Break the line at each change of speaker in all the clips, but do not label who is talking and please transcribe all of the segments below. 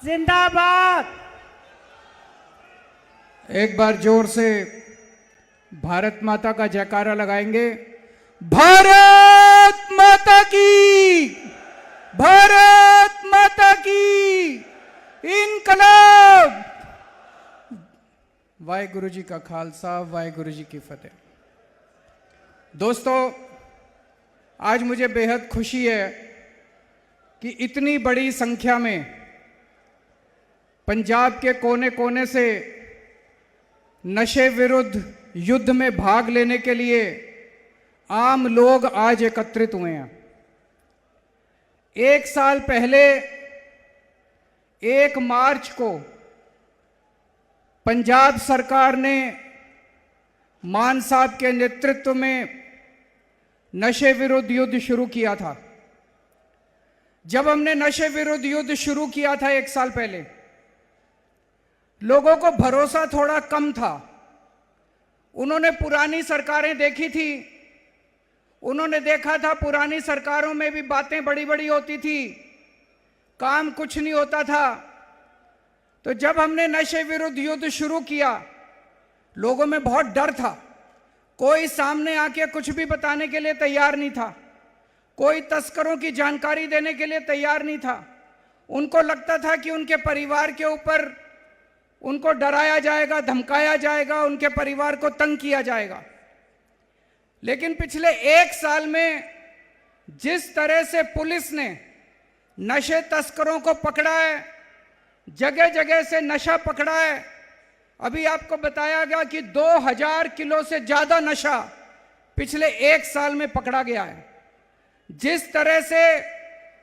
जिंदाबाद।
एक बार जोर से भारत माता का जयकारा लगाएंगे। भारत माता की, भारत माता की इनकलाब। वाहेगुरु जी का खालसा, वाहेगुरु जी की फतेह। दोस्तों, आज मुझे बेहद खुशी है कि इतनी बड़ी संख्या में पंजाब के कोने कोने से नशे विरुद्ध युद्ध में भाग लेने के लिए आम लोग आज एकत्रित हुए हैं। एक साल पहले 1 मार्च को पंजाब सरकार ने मान साहब के नेतृत्व में नशे विरुद्ध युद्ध शुरू किया था। जब हमने नशे विरुद्ध युद्ध शुरू किया था 1 साल पहले, लोगों को भरोसा थोड़ा कम था। उन्होंने पुरानी सरकारें देखी थी, उन्होंने देखा था पुरानी सरकारों में भी बातें बड़ी बड़ी होती थी, काम कुछ नहीं होता था। तो जब हमने नशे विरुद्ध युद्ध शुरू किया, लोगों में बहुत डर था। कोई सामने आके कुछ भी बताने के लिए तैयार नहीं था, कोई तस्करों की जानकारी देने के लिए तैयार नहीं था। उनको लगता था कि उनके परिवार के ऊपर उनको डराया जाएगा, धमकाया जाएगा, उनके परिवार को तंग किया जाएगा। लेकिन पिछले 1 साल में जिस तरह से पुलिस ने नशे तस्करों को पकड़ा है, जगह जगह से नशा पकड़ा है। अभी आपको बताया गया कि 2000 किलो से ज्यादा नशा पिछले 1 साल में पकड़ा गया है। जिस तरह से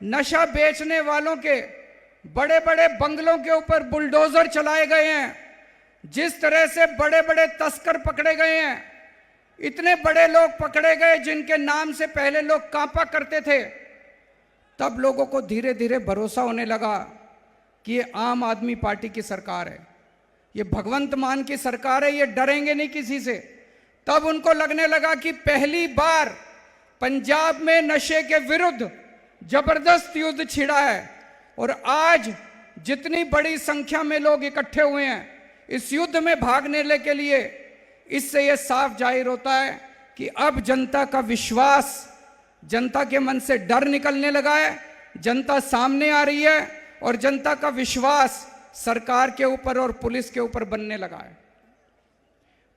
नशा बेचने वालों के बड़े बड़े बंगलों के ऊपर बुलडोजर चलाए गए हैं, जिस तरह से बड़े बड़े तस्कर पकड़े गए हैं, इतने बड़े लोग पकड़े गए जिनके नाम से पहले लोग कांपा करते थे, तब लोगों को धीरे धीरे भरोसा होने लगा कि ये आम आदमी पार्टी की सरकार है, ये भगवंत मान की सरकार है, ये डरेंगे नहीं किसी से। तब उनको लगने लगा कि पहली बार पंजाब में नशे के विरुद्ध जबरदस्त युद्ध छिड़ा है। और आज जितनी बड़ी संख्या में लोग इकट्ठे हुए हैं इस युद्ध में भागने के लिए, इससे यह साफ जाहिर होता है कि अब जनता का विश्वास, जनता के मन से डर निकलने लगा है, जनता सामने आ रही है और जनता का विश्वास सरकार के ऊपर और पुलिस के ऊपर बनने लगा है।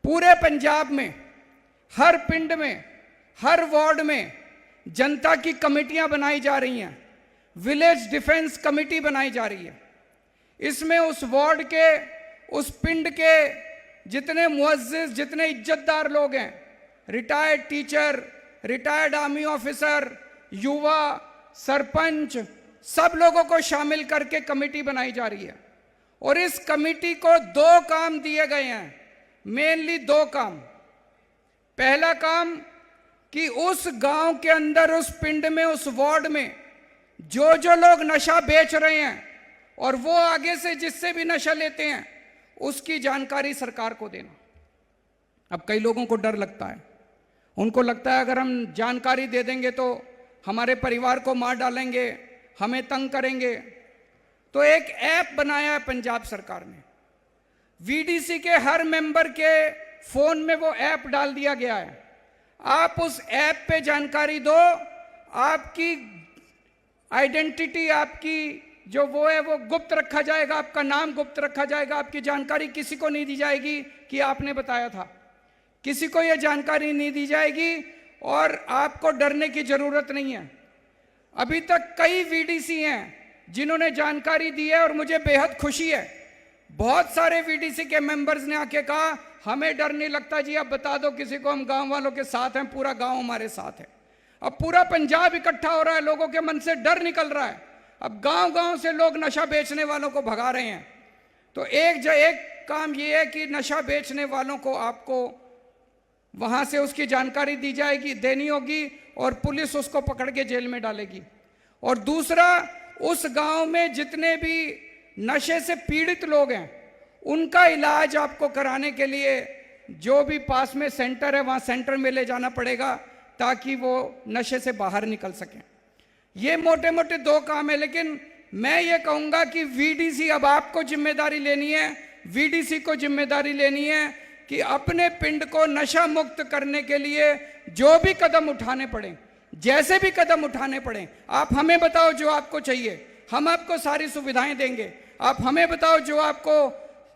पूरे पंजाब में हर पिंड में, हर वार्ड में जनता की कमेटियां बनाई जा रही हैं, विलेज डिफेंस कमेटी बनाई जा रही है। इसमें उस वार्ड के, उस पिंड के जितने मुअज्जिज, जितने इज्जतदार लोग हैं, retired teacher, retired army officer, युवा, सरपंच, सब लोगों को शामिल करके कमेटी बनाई जा रही है। और इस कमेटी को 2 काम दिए गए हैं, मेनली 2 काम। पहला काम कि उस गांव के अंदर, उस पिंड में, उस वार्ड में जो जो लोग नशा बेच रहे हैं और वो आगे से जिससे भी नशा लेते हैं, उसकी जानकारी सरकार को देना। अब कई लोगों को डर लगता है, उनको लगता है अगर हम जानकारी दे देंगे तो हमारे परिवार को मार डालेंगे, हमें तंग करेंगे। तो एक ऐप बनाया है पंजाब सरकार ने, वीडीसी के हर मेंबर के फोन में वो ऐप डाल दिया गया है। आप उस ऐप पे जानकारी दो, आपकी आइडेंटिटी, आपकी जो वो है वो गुप्त रखा जाएगा, आपका नाम गुप्त रखा जाएगा, आपकी जानकारी किसी को नहीं दी जाएगी कि आपने बताया था, किसी को यह जानकारी नहीं दी जाएगी और आपको डरने की जरूरत नहीं है। अभी तक कई वीडीसी हैं जिन्होंने जानकारी दी है और मुझे बेहद खुशी है। बहुत सारे वीडीसी के मेंबर्स ने आके कहा हमें डर नहीं लगता जी, अब बता दो किसी को, हम गांव वालों के साथ हैं, पूरा गांव हमारे साथ है। अब पूरा पंजाब इकट्ठा हो रहा है, लोगों के मन से डर निकल रहा है। अब गांव गांव से लोग नशा बेचने वालों को भगा रहे हैं। तो एक काम ये है कि नशा बेचने वालों को आपको वहां से उसकी जानकारी दी जाएगी, देनी होगी और पुलिस उसको पकड़ के जेल में डालेगी। और दूसरा, उस गांव में जितने भी नशे से पीड़ित लोग हैं उनका इलाज आपको कराने के लिए जो भी पास में सेंटर है वहां सेंटर में ले जाना पड़ेगा ताकि वो नशे से बाहर निकल सकें। ये मोटे मोटे 2 काम है, लेकिन मैं ये कहूंगा कि वीडीसी अब आपको जिम्मेदारी लेनी है, वीडीसी को जिम्मेदारी लेनी है कि अपने पिंड को नशा मुक्त करने के लिए जो भी कदम उठाने पड़े, जैसे भी कदम उठाने पड़े, आप हमें बताओ जो आपको चाहिए, हम आपको सारी सुविधाएं देंगे। आप हमें बताओ जो आपको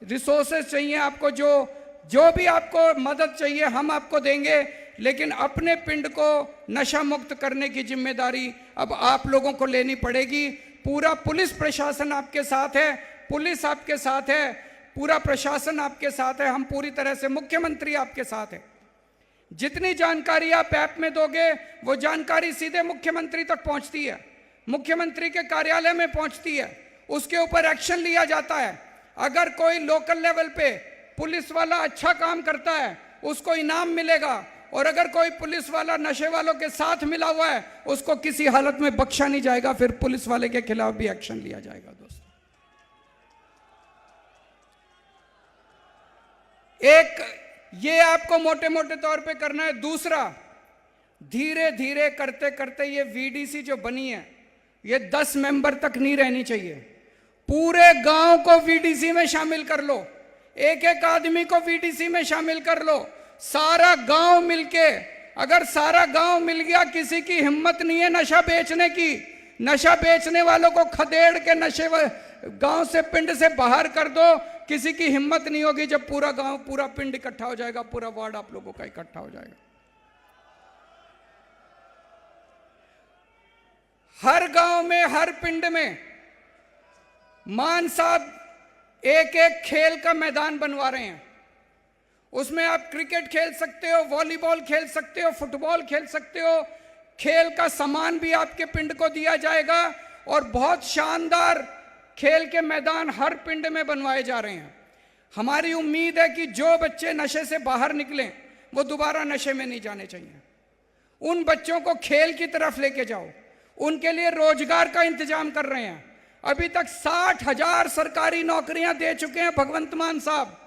रिसोर्सेज चाहिए, आपको जो भी आपको मदद चाहिए हम आपको देंगे। लेकिन अपने पिंड को नशा मुक्त करने की जिम्मेदारी अब आप लोगों को लेनी पड़ेगी। पूरा पुलिस प्रशासन आपके साथ है, पुलिस आपके साथ है, पूरा प्रशासन आपके साथ है, हम पूरी तरह से, मुख्यमंत्री आपके साथ है। जितनी जानकारी आप ऐप में दोगे वो जानकारी सीधे मुख्यमंत्री तक पहुंचती है, मुख्यमंत्री के कार्यालय में पहुंचती है, उसके ऊपर एक्शन लिया जाता है। अगर कोई लोकल लेवल पे पुलिस वाला अच्छा काम करता है उसको इनाम मिलेगा, और अगर कोई पुलिस वाला नशे वालों के साथ मिला हुआ है उसको किसी हालत में बख्शा नहीं जाएगा, फिर पुलिस वाले के खिलाफ भी एक्शन लिया जाएगा। दोस्तों, एक ये आपको मोटे मोटे तौर पे करना है। दूसरा, धीरे धीरे करते करते ये वीडीसी जो बनी है ये 10 मेंबर तक नहीं रहनी चाहिए। पूरे गांव को वीडीसी में शामिल कर लो, एक एक आदमी को वीडीसी में शामिल कर लो, सारा गांव मिलके। अगर सारा गांव मिल गया, किसी की हिम्मत नहीं है नशा बेचने की, नशा बेचने वालों को खदेड़ के नशे गांव से, पिंड से बाहर कर दो, किसी की हिम्मत नहीं होगी। जब पूरा गांव, पूरा पिंड इकट्ठा हो जाएगा, पूरा वार्ड आप लोगों का इकट्ठा हो जाएगा। हर गांव में, हर पिंड में मान साहब एक एक खेल का मैदान बनवा रहे हैं। उसमें आप क्रिकेट खेल सकते हो, वॉलीबॉल खेल सकते हो, फुटबॉल खेल सकते हो। खेल का सामान भी आपके पिंड को दिया जाएगा और बहुत शानदार खेल के मैदान हर पिंड में बनवाए जा रहे हैं। हमारी उम्मीद है कि जो बच्चे नशे से बाहर निकलें वो दोबारा नशे में नहीं जाने चाहिए। उन बच्चों को खेल की तरफ लेके जाओ, उनके लिए रोजगार का इंतजाम कर रहे हैं। अभी तक 60,000 सरकारी नौकरियां दे चुके हैं भगवंत मान साहब,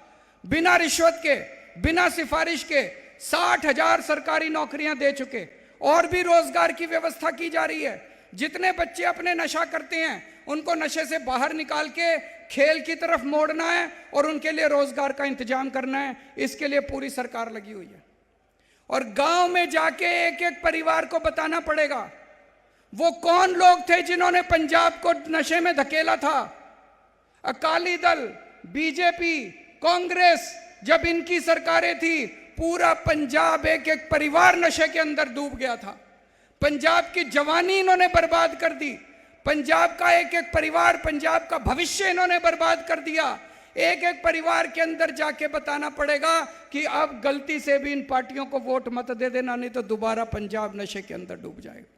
बिना रिश्वत के, बिना सिफारिश के 60,000 सरकारी नौकरियां दे चुके। और भी रोजगार की व्यवस्था की जा रही है। जितने बच्चे अपने नशा करते हैं उनको नशे से बाहर निकाल के खेल की तरफ मोड़ना है और उनके लिए रोजगार का इंतजाम करना है। इसके लिए पूरी सरकार लगी हुई है। और गांव में जाके एक एक परिवार को बताना पड़ेगा वो कौन लोग थे जिन्होंने पंजाब को नशे में धकेला था। अकाली दल, बीजेपी, कांग्रेस, जब इनकी सरकारें थी पूरा पंजाब, एक एक परिवार नशे के अंदर डूब गया था। पंजाब की जवानी इन्होंने बर्बाद कर दी, पंजाब का एक एक परिवार, पंजाब का भविष्य इन्होंने बर्बाद कर दिया। एक एक परिवार के अंदर जाके बताना पड़ेगा कि अब गलती से भी इन पार्टियों को वोट मत दे देना, नहीं तो दोबारा पंजाब नशे के अंदर डूब जाएगा।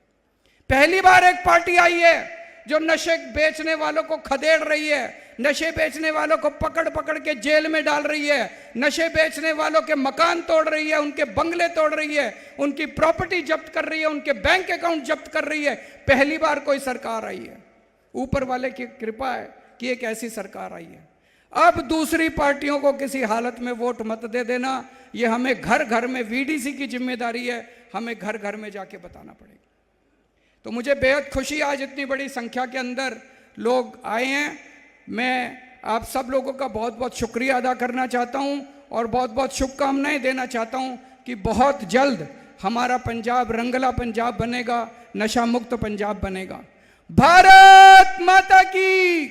पहली बार एक पार्टी आई है जो नशे बेचने वालों को खदेड़ रही है, नशे बेचने वालों को पकड़ पकड़ के जेल में डाल रही है, नशे बेचने वालों के मकान तोड़ रही है, उनके बंगले तोड़ रही है, उनकी प्रॉपर्टी जब्त कर रही है, उनके बैंक अकाउंट जब्त कर रही है। पहली बार कोई सरकार आई है, ऊपर वाले की कृपा है कि एक ऐसी सरकार आई है। अब दूसरी पार्टियों को किसी हालत में वोट मत दे देना, ये हमें घर घर में, वीडीसी की जिम्मेदारी है, हमें घर घर में जाके बताना पड़ेगा। तो मुझे बेहद खुशी, आज इतनी बड़ी संख्या के अंदर लोग आए हैं। मैं आप सब लोगों का बहुत बहुत शुक्रिया अदा करना चाहता हूं और बहुत बहुत शुभकामनाएं देना चाहता हूं कि बहुत जल्द हमारा पंजाब रंगला पंजाब बनेगा, नशा मुक्त पंजाब बनेगा। भारत माता की